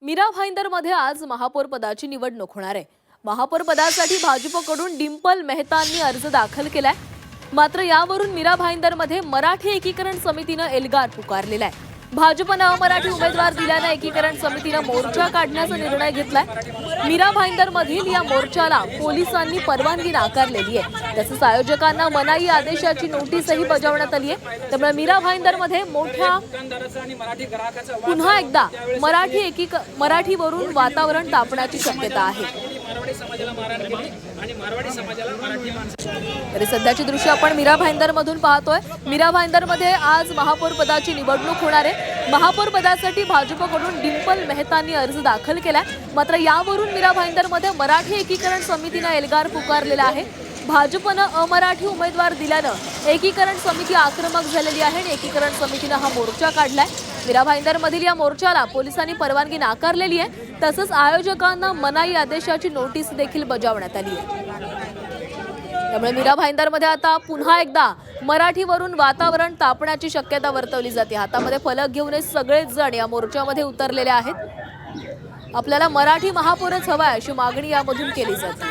मीरा भाईंदरमध्ये आज महापौर पदाची निवडणूक होणार आहे। महापौर पदासाठी भाजपकडून डिंपल मेहतांनी अर्ज दाखल केलाय। मात्र यावरून मीरा भाईंदरमध्ये मराठी एकीकरण समितीने एल्गार पुकारलेला आहे। भाजपने अमराठी उमेदवार दिल्याने एकीकरण समितीने मोर्चा काढण्याचा निर्णय घेतलाय। मीरा भाईंदरमधील या मोर्चाला पोलिसांनी परवानगी नाकारलेली आहे। तसेच आयोजकांना मनाई आदेशाची नोटीसही बजावण्यात आली आहे। त्यामुळे मीरा भाईंदरमध्ये पुन्हा एकदा मराठीवरून वातावरण तापण्याची शक्यता आहे। तरी सध्याची दृश्य आपण मीरा भाईंदरमधून पाहतोय। मीरा भाईंदरमध्ये आज महापौर पदाची निवडणूक होणार आहे। महापौर पदासाठी भाजपकडून डिंपल मेहतांनी अर्ज दाखल केलाय। मात्र यावरून मीरा भाईंदरमध्ये मराठी एकीकरण समितीने एल्गार पुकारलेला आहे। भाजपने अमराठी उमेदवार दिल्याने एकीकरण समिती आक्रमक झालेली आहे आणि एकीकरण समितीने हा मोर्चा काढलाय। मीरा भाईंदरमधील या मोर्चाला पोलिसांनी परवानगी नाकारलेली आहे। तसंच आयोजकांना मनाई आदेशाची नोटीस देखील बजावण्यात आली आहे। त्यामुळे मीरा भाईंदरमध्ये आता पुन्हा एकदा मराठीवरून वातावरण तापण्याची शक्यता वर्तवली जाते। हातामध्ये फलक घेऊन सगळेच जण या मोर्चामध्ये उतरलेले आहेत। आपल्याला मराठी महापौरच हवा अशी मागणी यामधून केली जाते।